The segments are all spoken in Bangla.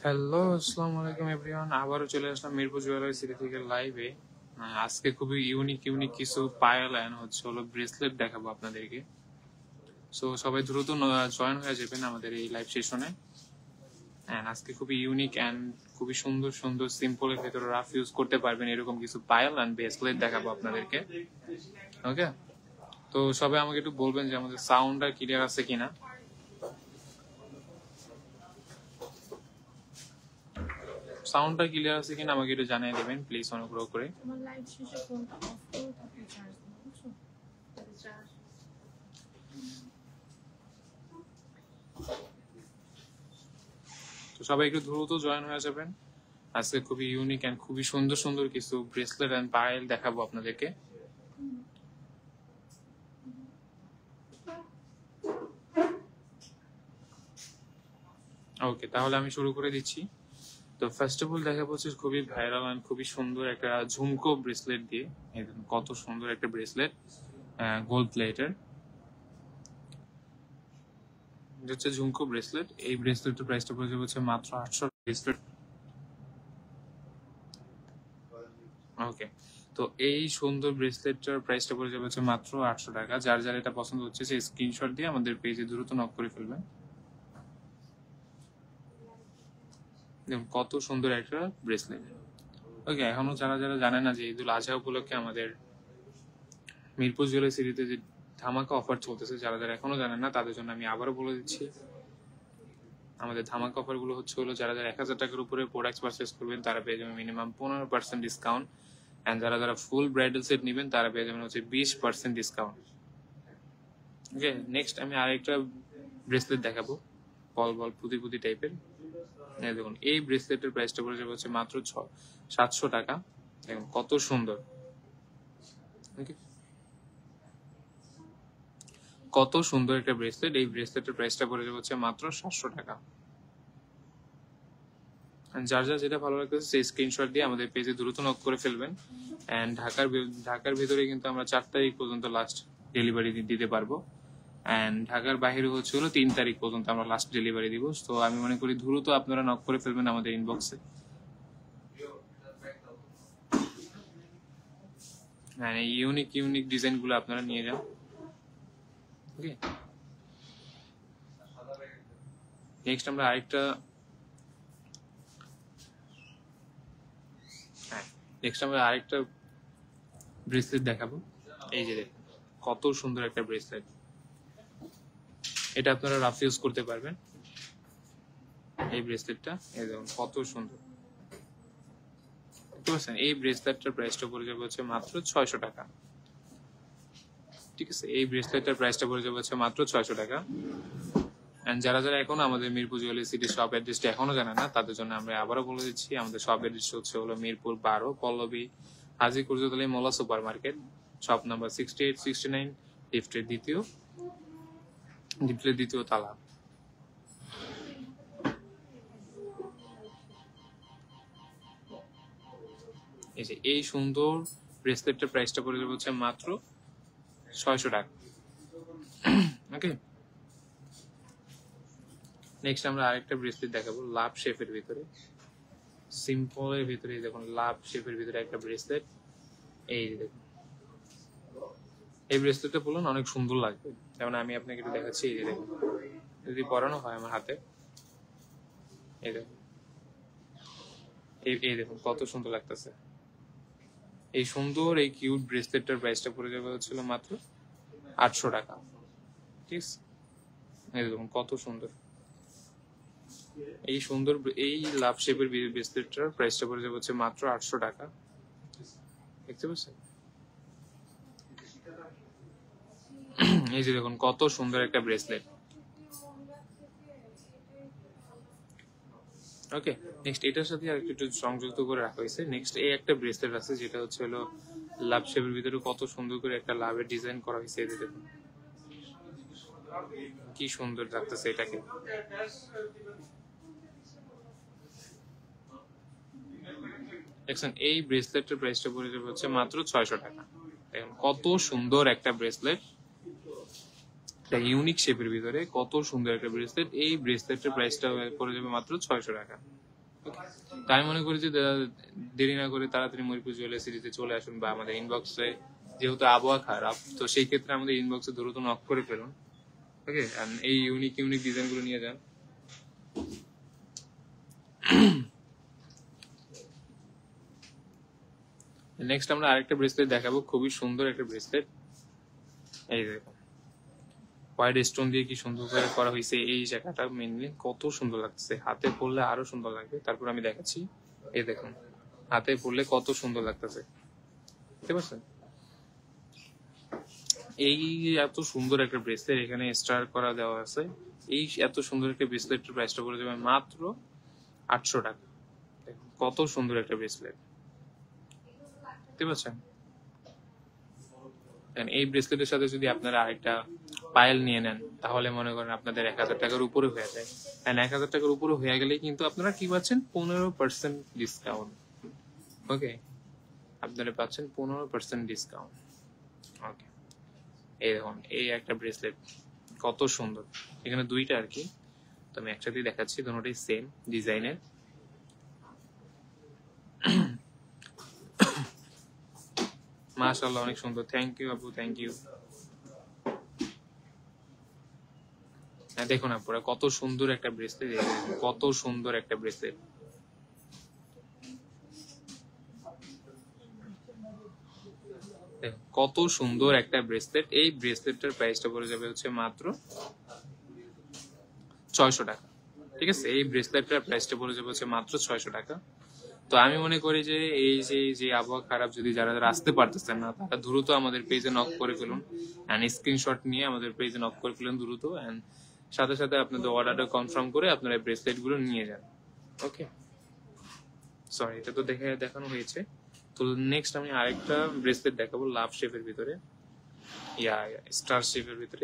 হ্যালো, আসসালামু আলাইকুম এভরিওয়ান। আবারও চলে আসলাম মিরপুর জুয়েলারি সিটি থেকে লাইভে। আজকে খুবই ইউনিক ইউনিক কিছু পায়েল অ্যান্ড হলো ব্রেসলেট দেখাবো আপনাদেরকে। সো সবাই দ্রুত জয়েন হয়ে যাবেন আমাদের এই লাইভ সেশনে। আজকে খুবই ইউনিক অ্যান্ড খুবই সুন্দর সুন্দর সিম্পলের ভেতরে রাফ ইউজ করতে পারবেন এরকম কিছু পায়েল অ্যান্ড ব্রেসলেট দেখাবো আপনাদেরকে। ওকে, তো সবাই আমাকে একটু বলবেন যে আমাদের সাউন্ডটা ক্লিয়ার আছে কিনা। সাউন্ডটা ক্লিয়ার আছে কিনা আমাকে একটু জানিয়ে দেবেন প্লিজ, অনুগ্রহ করে। আমার লাইভ শেষে ফোনটা অফ করে তারপরে চার্জ দিন, বুঝছো? তো সবাই একটু দ্রুত জয়েন হয়ে যাবেন। আজকে খুবই ইউনিক এন্ড খুবই সুন্দর সুন্দর কিছু ব্রেসলেট এন্ড পায়েল দেখাবো আপনাদেরকে। ওকে, তাহলে আমি শুরু করে দিচ্ছি। তো ফার্স্ট অফ অল দেখাবো হচ্ছে খুবই ভাইরাল এন্ড খুবই সুন্দর একটা ঝুমকো ব্রেসলেট দিয়ে। কত সুন্দর একটা ব্রেসলেট, গোল্ড প্লেটের। হচ্ছে ঝুমকো ব্রেসলেট। এই ব্রেসলেটের প্রাইসটা পড়ে যাবে হচ্ছে মাত্র 800 ব্রেসলেট। ওকে, তো এই সুন্দর ব্রেসলেটটার প্রাইসটা পড়ে যাবে হচ্ছে মাত্র 800 টাকা। যার যার এটা পছন্দ হচ্ছে সেই স্ক্রিনশট দিয়ে আমাদের পেজে দ্রুত নক করে ফেলবেন। দেখুন কত সুন্দর একটা ব্রেসলেট। ওকে, এখনো যারা যারা জানে না যে ঈদুল আজহা উপলক্ষে আমাদের মিরপুর জুয়েলারি সিটিতে যে ধামাকা অফার চলতেছে, যারা যারা এখনো জানেন না তাদের জন্য আমি আবারও বলে দিচ্ছি। আমাদের ধামাকা অফার গুলো হলো যারা যারা 1000 টাকার উপরে প্রোডাক্ট পারচেস করবেন তারা পেয়ে যাবেন মিনিমাম 15% ডিসকাউন্ট, এন্ড যারা যারা ফুল ব্রাইডাল সেট নেবেন তারা পেয়ে যাবেন হচ্ছে 20% ডিসকাউন্ট। ওকে, নেক্সট আমি আরেকটা ব্রেসলেট দেখাবো, বল বল পুঁতি পুঁতি টাইপের। দেখুন এই ব্রেসলেটের প্রাইসটা পড়ে যাবে হচ্ছে মাত্র 700 টাকা। দেখুন কত সুন্দর, কত সুন্দর একটা ব্রেসলেট। এই ব্রেসলেটের প্রাইসটা পড়ে যাবে হচ্ছে মাত্র 700 টাকা। যার যার যেটা ভালো লাগতেছে সেই স্ক্রিনশট দিয়ে আমাদের পেজে দ্রুত নক করে ফেলবেন। এন্ড ঢাকার ভিতরে কিন্তু আমরা 4 তারিখ পর্যন্ত লাস্ট ডেলিভারি দিতে পারবো, এন্ড ঢাকার বাইরে হলো 3 তারিখ পর্যন্ত আমরা লাস্ট ডেলিভারি দিব। তো আমি মনে করি দ্রুত আপনারা নক করে ফেলবেন আমাদের ইনবক্সে। এই ইউনিক ইউনিক ডিজাইন গুলো আপনারা নিয়ে যান। ওকে, নেক্সট আমরা আরেকটা ব্রেসলেট দেখাবো। এই যে দেখুন কত সুন্দর একটা ব্রেসলেট। এটা আপনারা রাফ ইউজ করতে পারবেন। এই ব্রেসলেটটা এই দেখুন কত সুন্দর, দেখতে পাচ্ছেন? এই ব্রেসলেটটার প্রাইসটা পড়ে যাবে হচ্ছে মাত্র 600 টাকা। ঠিক আছে, এই ব্রেসলেটটার প্রাইসটা পড়ে যাবে হচ্ছে মাত্র 600 টাকা। এন্ড যারা যারা এখনো আমাদের মিরপুর জুয়েলারি সিটি শপ অ্যাড্রেসটা এখনো জানে না তাদের জন্য আমরা আবারও বলে দিচ্ছি, আমাদের শপ অ্যাড্রেস হলো মিরপুর 12 পল্লবী হাজি কুরজতলি মোলা সুপার মার্কেট, শপ নাম্বার 6869, লিফটের দ্বিতীয় তালা। এই সুন্দর ব্রেসলেটটার প্রাইসটা পড়ে যাবে হচ্ছে মাত্র 600 টাকা। ওকে, নেক্সট আমরা আরেকটা ব্রেসলেট দেখাবো লাভ শেপের ভিতরে, সিম্পলের ভিতরে। দেখুন লাভ শেপের ভিতরে একটা ব্রেসলেট। এই দেখুন এই ব্রেসলেটটা বলুন অনেক সুন্দর লাগবে। যেমন আমি আপনাকে একটু দেখাচ্ছি। এই দেখুন যদি পরানো হয় আমার হাতে, এই দেখুন এই দেখুন কত সুন্দর লাগতেছে। এই সুন্দর এই কিউট ব্রেসলেটটার প্রাইসটা পড়ে যাবে হচ্ছিল মাত্র 800 টাকা। ঠিক আছে, এই দেখুন কত সুন্দর এই সুন্দর এই লাভ শেপের ব্রেসলেটটার প্রাইসটা পড়ে যাবে হচ্ছে মাত্র 800 টাকা। দেখতে পাচ্ছেন? এই যে দেখুন কত সুন্দর একটা ব্রেসলেট। ওকে, নেক্সট এটার সাথে আর একটু সংযুক্ত করে রাখা হয়েছে। নেক্সট এই একটা ব্রেসলেট আছে যেটা হলো লাভ শেপের ভিতরে কত সুন্দর করে একটা লাভের ডিজাইন করা হয়েছে। এই দেখুন কি সুন্দর লাগতেছে এটাকে। দেখছেন এই ব্রেসলেটের প্রাইসটা পড়ে যাবে হচ্ছে মাত্র 600 টাকা। দেখুন কত সুন্দর একটা ব্রেসলেট, একটা ইউনিক শেপের ভিতরে কত সুন্দর একটা ব্রেসলেট। এই ব্রেসলেটের প্রাইসটা পড়ে যাবে মাত্র 600 টাকা। তো আমি মনে করি যে দেরি না করে তাড়াতাড়ি মরিপুর জুয়েলার্স সিরিজে চলে আসুন, বা আমাদের ইনবক্সে, যেহেতু আবহাওয়া খারাপ তো সেই ক্ষেত্রে আমাদের ইনবক্সে দ্রুত নক করে ফেলুন। ওকে, এই ইউনিক ইউনিক ডিজাইন গুলো নিয়ে যান। নেক্সট আমরা আরেকটা ব্রেসলেট দেখাবো, খুবই সুন্দর একটা ব্রেসলেট। এই দেখুন হোয়াইট স্টোন দিয়ে কি সুন্দর করে করা হয়েছে, এই জায়গাটা মেনলি কত সুন্দর লাগছে, হাতে পরলে আরো সুন্দর লাগবে। তারপর আমি দেখাচ্ছি, এই দেখুন হাতে পরলে কত সুন্দর লাগতেছে, বুঝতে পারছেন? এই এত সুন্দর একটা ব্রেসলেট এখানে স্টার করা দেওয়া আছে। এই এত সুন্দর একটা ব্রেসলেটের প্রাইসটা পড়ে যাবে মাত্র 800 টাকা। দেখুন কত সুন্দর একটা ব্রেসলেট, বুঝতে পারছেন? এই ব্রেসলেটের সাথে যদি আপনারা আরেকটা পায়েল নিয়ে নেন তাহলে মনে করেন আপনাদের 1000 টাকার উপরে হয়ে যায়। 1000 টাকার উপরে হয়ে গেলে কিন্তু আপনারা কি পাচ্ছেন, 15% ডিসকাউন্ট। ওকে, আপনারা পাচ্ছেন 15% ডিসকাউন্ট। ওকে, এই দেখুন এই একটা ব্রেসলেট কত সুন্দর, এখানে দুইটা আর কি, তো আমি একসাথে দেখাচ্ছি, দুটোটাই সেম ডিজাইনের। মাশাআল্লাহ অনেক সুন্দর, থ্যাংক ইউ আপু, থ্যাংক ইউ। দেখুন আপুরা কত সুন্দর একটা ব্রেসলেট, কত সুন্দর একটা ব্রেসলেট। কত সুন্দর একটা ব্রেসলেট। এই ব্রেসলেটটার প্রাইসটা পড়ে যাবে হচ্ছে মাত্র 600 টাকা। ঠিক আছে, এই ব্রেসলেটটার প্রাইসটা পড়ে যাবে হচ্ছে মাত্র 600 টাকা। তো আমি মনে করি যে এই যে আবহাওয়া খারাপ, যদি যারা যারা আসতে পারতেছেন না তারা দ্রুত আমাদের পেজে নক করে ফেলুন, এন্ড স্ক্রিনশট নিয়ে আমাদের পেজে নক করে ফেলুন দ্রুত, এন্ড সাথে সাথে আপনাদের অর্ডারটা কনফার্ম করে আপনারা ব্রেসলেট গুলো নিয়ে যান। ওকে, সরি এটা তো দেখানো হয়েছে। তো নেক্সট আমি আরেকটা ব্রেসলেট দেখাবো লাভ শেপের ভিতরে, স্টার শেপের ভিতরে।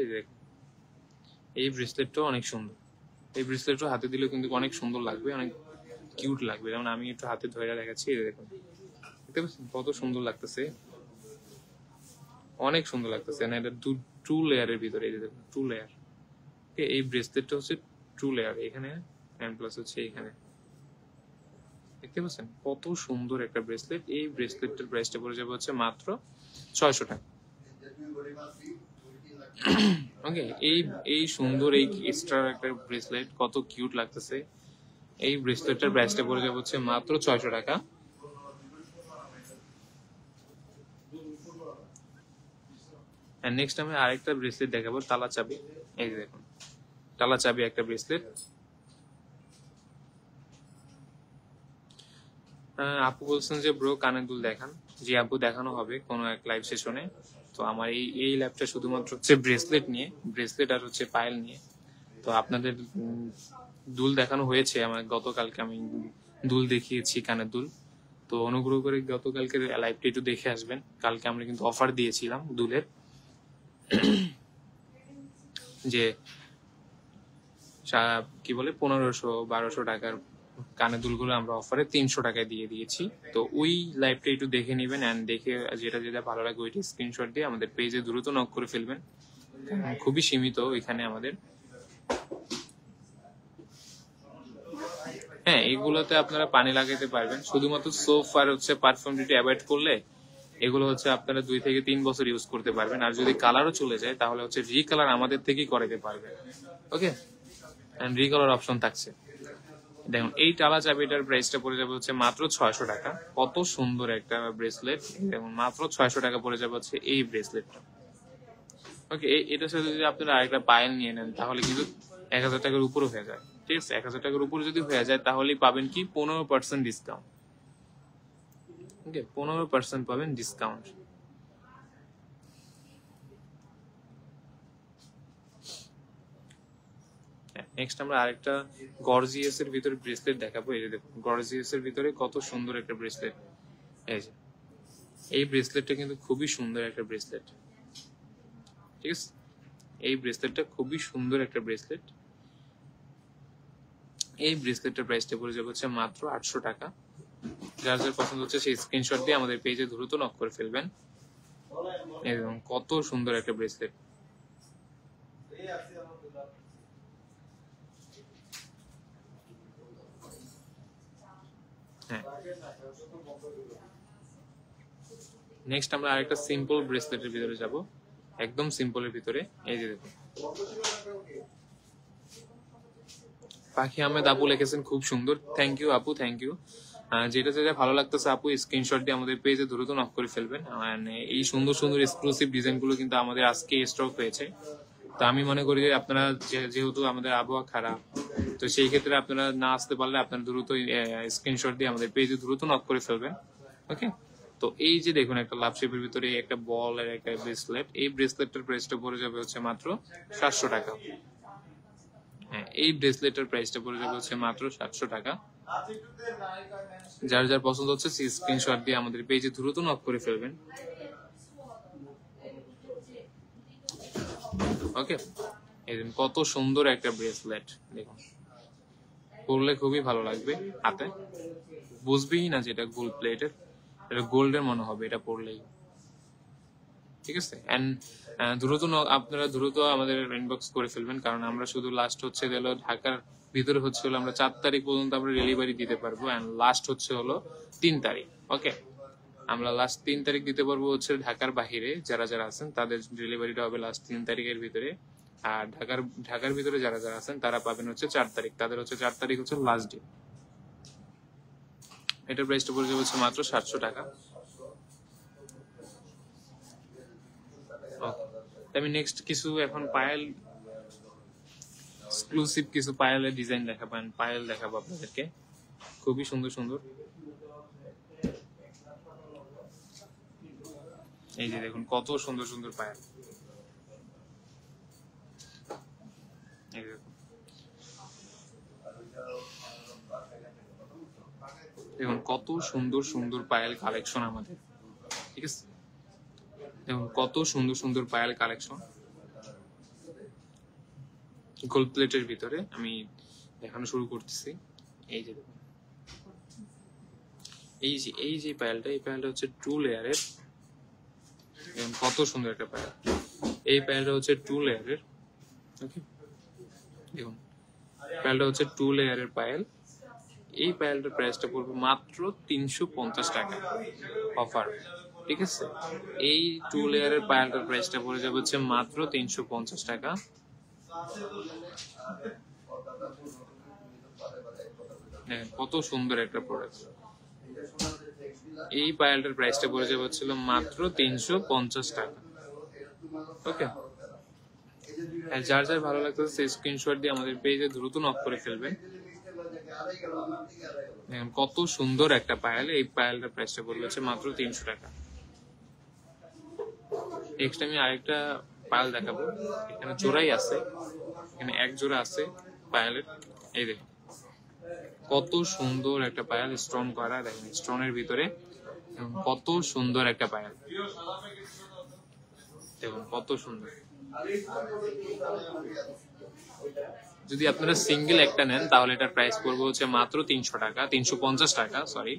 এই ব্রেসলেটটাও অনেক সুন্দর, এই ব্রেসলেটটা হাতে দিলেও কিন্তু অনেক সুন্দর লাগবে, অনেক কিউট লাগবে। যেমন আমি একটু হাতে ধরে দেখাচ্ছি, এই দেখুন দেখতে পাচ্ছেন কত সুন্দর লাগতেছে, অনেক সুন্দর লাগতেছে। এটা টু লেয়ারের ভিতরে, এই দেখুন 2 লেয়ার। এই ব্রেসলেটটা হচ্ছে 2 লেয়ার, এখানে এন্ড প্লাস হচ্ছে এখানে, দেখতে পাচ্ছেন কত সুন্দর একটা ব্রেসলেট। এই ব্রেসলেটটার প্রাইসটা পড়ে যাবে হচ্ছে মাত্র 600 টাকা। ওকে, এই সুন্দর এই এক্সট্রা একটা ব্রেসলেট কত কিউট লাগতেছে। এই ব্রেসলেটটার প্রাইসটা পড়ে যাবে হচ্ছে মাত্র 600 টাকা। এন্ড নেক্সট আমি আরেকটা ব্রেসলেট দেখাবো, তালা চাবি। এই দেখুন তালা চাবি একটা ব্রেসলেট। আপু বলছেন যে ব্রো কানের দুল দেখান। জি আপু, দেখানো হবে কোনো এক লাইভ সেশনে। তো আমার এই ল্যাবটা শুধুমাত্র হচ্ছে ব্রেসলেট নিয়ে, ব্রেসলেট আর হচ্ছে পায়েল নিয়ে। তো আপনাদের দুল দেখানো হয়েছে আমার গতকালকে, আমি দুল দেখিয়েছি কানের দুল। তো অনুগ্রহ করে গতকালকে লাইভটা একটু দেখে আসবেন। কালকে আমরা কিন্তু অফার দিয়েছিলাম দুলের, যে কি বলে 1500-1200 টাকার কানের দুলগুলো আমরা অফারে 300 টাকায় দিয়ে দিয়েছি। তো ওই লাইভটা একটু দেখে নেবেন, এন্ড দেখে যেটা যেটা ভালো লাগে ওইটা স্ক্রিনশট দিয়ে আমাদের পেজে দ্রুত নক করে ফেলবেন। খুবই সীমিত এখানে আমাদের। হ্যাঁ, এগুলোতে আপনারা পানি লাগাইতে পারবেন, শুধুমাত্র সোপ আর হচ্ছে পারফিউম ডিটি অ্যাভয়েড করলে এগুলো হচ্ছে আপনারা 2 থেকে 3 বছর ইউজ করতে পারবেন। আর যদি কালারও চলে যায় তাহলে হচ্ছে রিকালার আমাদের থেকেই করাতে পারবেন। ওকে, এন্ড রিকালার অপশন থাকছে। দেখুন এই টালা চাবিটার প্রাইসটা পড়ে যাবে হচ্ছে মাত্র 600 টাকা। কত সুন্দর একটা ব্রেসলেট, দেখুন মাত্র 600 টাকা পড়ে যাবে হচ্ছে এই ব্রেসলেটটা। ওকে, এটার সাথে যদি আপনারা আরেকটা পায়েল নিয়ে নেন তাহলে কিন্তু 1000 টাকার উপরে হয়ে যায়। ঠিক আছে, 1000 টাকার উপরে যদি হয়ে যায় তাহলেই পাবেন কি 15% ডিসকাউন্ট। ওকে, 15% পাবেন ডিসকাউন্ট। নেক্সট আমরা আরেকটা গর্জিয়াস এর ভিতরে ব্রেসলেট দেখাবো। এই যে দেখুন গর্জিয়াস এর ভিতরে কত সুন্দর একটা ব্রেসলেট। এই যে এই ব্রেসলেটটা কিন্তু খুবই সুন্দর একটা ব্রেসলেট। ঠিক আছে, এই ব্রেসলেটটা খুবই সুন্দর একটা ব্রেসলেট। এই ব্রেসলেটটার প্রাইসটা পড়ে যাবে হচ্ছে মাত্র 800 টাকা। যার যার পছন্দ হচ্ছে সেই স্ক্রিনশট দিয়ে আমাদের পেজে দ্রুত নক করে ফেলবেন। এবং কত সুন্দর একটা ব্রেসলেট। হ্যাঁ, নেক্সট আমরা আরেকটা সিম্পল ব্রেসলেটের ভিতরে যাব, একদম সিম্পলের ভিতরে। এই যে দেখুন, পাখি আহমেদ আপু লিখেছেন খুব সুন্দর, থ্যাংক ইউ আপু, থ্যাংক ইউ। যেটা যেটা ভালো লাগতেছে আপু স্ক্রিনশট দিয়ে আমাদের পেজে দ্রুত নক করে ফেলবেন। এই সুন্দর সুন্দর এক্সক্লুসিভ ডিজাইন গুলো কিন্তু আমাদের আজকে স্টক হয়েছে। তো আমি মনে করি যে আপনারা যেহেতু আমাদের আবহাওয়া খারাপ, তো সেই ক্ষেত্রে আপনারা না আসতে পারলে আপনারা দ্রুত স্ক্রিনশট দিয়ে আমাদের পেজে দ্রুত নক করে ফেলবেন। ওকে, তো এই যে দেখুন একটা লাভ শেপের ভিতরে একটা বল আর একটা ব্রেসলেট, এই ব্রেসলেটটার প্রাইসটা পড়ে যাবে হচ্ছে মাত্র 700 টাকা। হ্যাঁ, এই ব্রেসলেটের প্রাইসটা পড়ে যাবে হচ্ছে মাত্র 700 টাকা। যার যার পছন্দ হচ্ছে সেই স্ক্রিনশট দিয়ে আমাদের পেজে দ্রুত নক করে ফেলবেন। ওকে, এই দেখুন কত সুন্দর একটা ব্রেসলেট, দেখুন পরলে খুবই ভালো লাগবে হাতে, বুঝবেই না যেটা গোল্ড প্লেটের, এটা গোল্ডের মনে হবে এটা পরলেই। ঠিক আছে, এন্ড আপনারা দ্রুত আমাদের ইনবক্স করে ফেলবেন, কারণ আমরা শুধু লাস্ট হচ্ছে হলো ঢাকার ভিতরে হচ্ছে হলো আমরা 4 তারিখ পর্যন্ত আমরা ডেলিভারি দিতে পারবো, এন্ড লাস্ট হচ্ছে হলো 3 তারিখ। ওকে, আমরা লাস্ট 3 তারিখ দিতে পারবো হচ্ছে ঢাকার বাহিরে যারা যারা আছেন তাদের ডেলিভারিটা হবে লাস্ট 3 তারিখের ভিতরে, আর ঢাকার ভিতরে যারা যারা আছেন তারা পাবেন হচ্ছে 4 তারিখ, তাদের হচ্ছে 4 তারিখ হচ্ছে লাস্ট ডে। এটার প্রাইসটা পড়ে যাবে হচ্ছে মাত্র 700 টাকা। আমি নেক্সট কিছু এখন পায়েল এক্সক্লুসিভ কিছু পায়েলের ডিজাইন দেখাবেন, পায়েল দেখাবো আপনাদেরকে, খুবই সুন্দর সুন্দর। এই যে দেখুন কত সুন্দর সুন্দর পায়েল, এই দেখুন, দেখুন কত সুন্দর সুন্দর পায়েল কালেকশন আমাদের। ঠিক আছে, দেখুন কত সুন্দর সুন্দর পায়েল কালেকশন গোল্ড প্লেটের ভিতরে। আমি দেখানো শুরু করতেছি। এই যে দেখুন, এই যে পায়েলটা, এই পায়েলটা হচ্ছে 2 লেয়ারের, দেখুন কত সুন্দর একটা পায়েল। এই পায়েলটা হচ্ছে 2 লেয়ারের। ওকে, দেখুন পায়েলটা হচ্ছে 2 লেয়ারের পায়েল। এই পায়েলটার প্রাইসটা পড়বে মাত্র 350 টাকা অফার। ঠিক আছে, এই 2 লেয়ারের পায়েলটার প্রাইসটা পড়ে যাবে হচ্ছে মাত্র 350 টাকা। কত সুন্দর একটা প্রোডাক্ট। এই পায়েলটার প্রাইসটা পড়ে যাবে হচ্ছিল মাত্র 350 টাকা। ওকে, যার যার ভালো লাগতেছে সেই স্ক্রিনশট দিয়ে আমাদের পেজে দ্রুত নক করে ফেলবেন। কত সুন্দর একটা পায়েল, এই পায়েলটার প্রাইসটা পড়বে হচ্ছে মাত্র 300 টাকা। নেক্সট আমি আরেকটা পায়েল দেখাবো, এখানে জোড়াই আছে, এখানে এক জোড়া আছে পায়েলের। এই দেখুন কত সুন্দর একটা পায়েল, স্টোন করা, দেখেন স্টোনের ভিতরে কত সুন্দর একটা পায়েল, দেখুন কত সুন্দর। যদি আপনারা সিঙ্গেল একটা নেন তাহলে এটার প্রাইস পড়বে হচ্ছে মাত্র 300 টাকা, 350 টাকা সরি।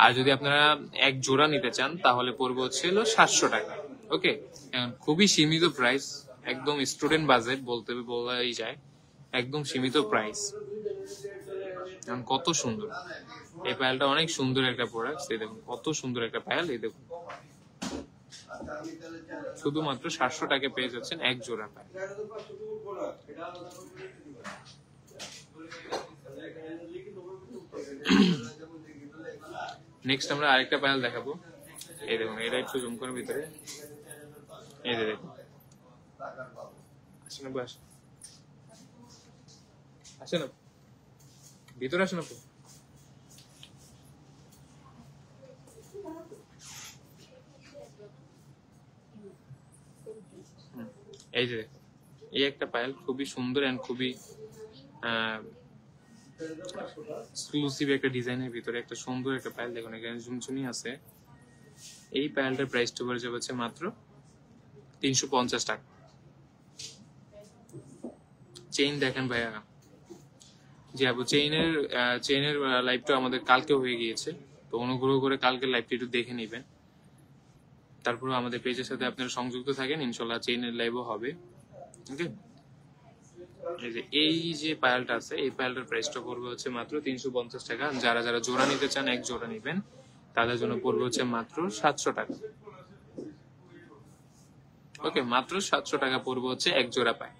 আর যদি আপনারা এক জোড়া নিতে চান তাহলে পড়বে হচ্ছে 700 টাকা। ওকে, খুবই সীমিত প্রাইস, একদম স্টুডেন্ট বাজেট বলাই যায়, একদম সীমিত প্রাইস। কত সুন্দর এই পায়েলটা, অনেক সুন্দর একটা প্রোডাক্ট। এই দেখুন কত সুন্দর একটা পায়েল, এই দেখুন শুধুমাত্র 700 টাকা পেয়ে যাচ্ছেন এক জোড়া পায়েল। নেক্সট আমরা আরেকটা পায়েল দেখাবো। এই দেখুন, এটা একটু জুম করে ভিতরে, এই যে দেখুন, আসেন আপু, আসেন আপু, ভিতরে আসেন আপু। এই যে দেখুন, এই একটা পায়েল খুবই সুন্দর এন্ড খুবই এক্সক্লুসিভ একটা ডিজাইনের ভিতরে একটা সুন্দর একটা পায়েল। দেখুন এখানে ঝুমঝুনি আছে। এই পায়েলটার প্রাইসটা পড়ে যাবে হচ্ছে মাত্র 350 টাকা। চেইন দেখেন ভাইয়া, জি আপু, চেইনের লাইভটা আমাদের কালকে হয়ে গিয়েছে, তো অনুগ্রহ করে কালকে লাইভটা একটু দেখে নেবেন। তারপরে আমাদের পেজের সাথে আপনারা সংযুক্ত থাকেন, ইনশাল্লাহ চেইনের লাইভও হবে। ওকে, এই যে পায়ালটা আছে, এই পায়ালটার প্রাইসটা পড়বে হচ্ছে মাত্র 350 টাকা। যারা যারা জোড়া নিতে চান, এক জোড়া নিবেন, তাদের জন্য পড়বে হচ্ছে মাত্র 700 টাকা। ওকে, মাত্র 700 টাকা পড়বে হচ্ছে এক জোড়া পায়।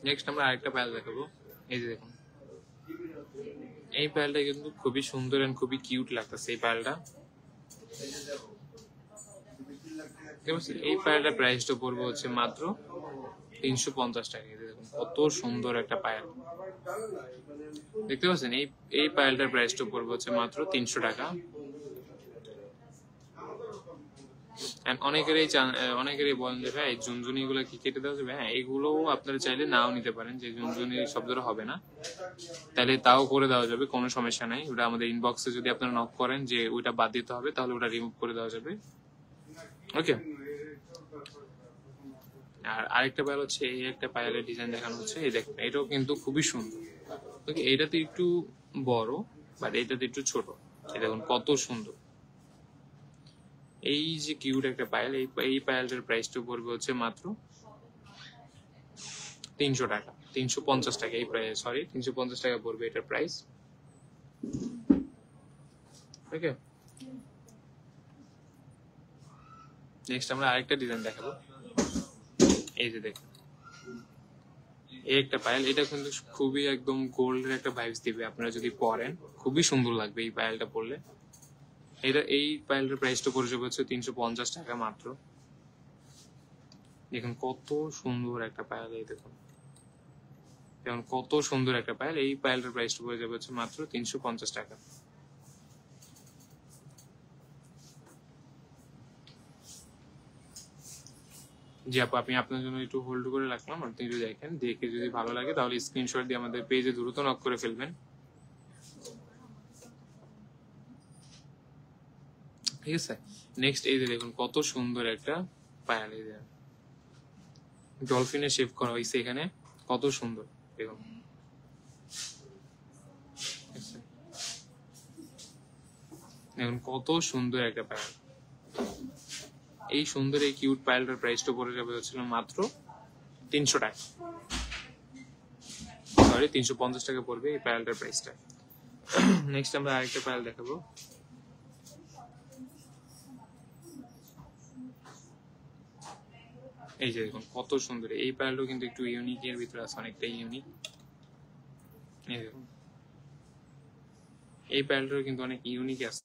নেক্সট আমরা আরেকটা পায়াল দেখাবো। এই যে দেখুন, এই পায়ালটা কিন্তু খুবই সুন্দর এন্ড খুবই কিউট লাগতেছে এই পায়ালটা। এই পায়ালটার প্রাইসটা পড়বে হচ্ছে মাত্র 350 টাকা। দেখুন কত সুন্দর একটা পায়াল, দেখতে পাচ্ছেন? এই পায়ালটার প্রাইসটা পড়বে হচ্ছে মাত্র 300 টাকা। অনেকেরই বলেন যে ভাই ঝুনঝুনি গুলো কি কেটে দেওয়া যাবে? হ্যাঁ, এগুলো আপনারা চাইলে নাও নিতে পারেন, যে ঝুনঝুনি শব্দটা হবে না, তাহলে তাও করে দেওয়া যাবে, কোনো সমস্যা নাই। ওটা আমাদের ইনবক্সে যদি আপনারা নক করেন যে ওইটা বাদ দিতে হবে, তাহলে ওটা রিমুভ করে দেওয়া যাবে। ওকে, আর আরেকটা পায়াল হচ্ছে, এই একটা পায়ালের ডিজাইন দেখানো হচ্ছে। এই দেখুন, এটাও কিন্তু খুবই সুন্দর। ওকে, এইটাতে একটু বড়, বাট এইটাতে একটু ছোট। এই দেখুন কত সুন্দর। এই যে কিউট একটা পায়াল, এই পায়ালটার প্রাইসটা পড়বে হচ্ছে মাত্র 300 টাকা, 350 টাকা। এই প্রাইস, সরি, 350 টাকা পড়বে এটার প্রাইস। ওকে, নেক্সট আমরা আরেকটা ডিজাইন দেখাবো। এই যে দেখুন, এই একটা পায়াল, এটা কিন্তু খুবই একদম গোল্ডের একটা ভাইবস দিবে আপনারা যদি পরেন, খুবই সুন্দর লাগবে এই পায়ালটা পরলে। এই পায়ালটার প্রাইসটা পড়ে যাবে হচ্ছে 350 টাকা মাত্র। দেখুন কত সুন্দর একটা পায়াল, এই দেখুন কত সুন্দর একটা পায়াল। এই পায়ালটার প্রাইসটা পড়ে যাবে হচ্ছে মাত্র 350 টাকা। জি আপু, আপনি আপনার জন্য একটু হোল্ড করে রাখলাম, আপনি যদি দেখেন, দেখে যদি ভালো লাগে তাহলে স্ক্রিনশট দিয়ে আমাদের পেজে দ্রুত নক করে ফেলবেন। ঠিক আছে, নেক্সট এই যে দেখুন কত সুন্দর একটা পায়াল, এই যে ডলফিনের শেপ করা হয়েছে এখানে, কত সুন্দর দেখুন। দেখুন কত সুন্দর একটা পায়াল। এই সুন্দর এই কিউট পায়ালটার প্রাইসটা পড়ে যাবে হচ্ছিল মাত্র 300 টাকা, সরি 350 টাকা পড়বে এই পায়ালটার প্রাইসটা। নেক্সট আমরা আরেকটা পায়াল দেখাবো। এই যে দেখুন কত সুন্দর, এই পায়ালটাও কিন্তু একটু ইউনিক এর ভিতরে আছে, অনেকটা ইউনিক। এই দেখুন, এই পায়ালটাও কিন্তু অনেক ইউনিক আছে।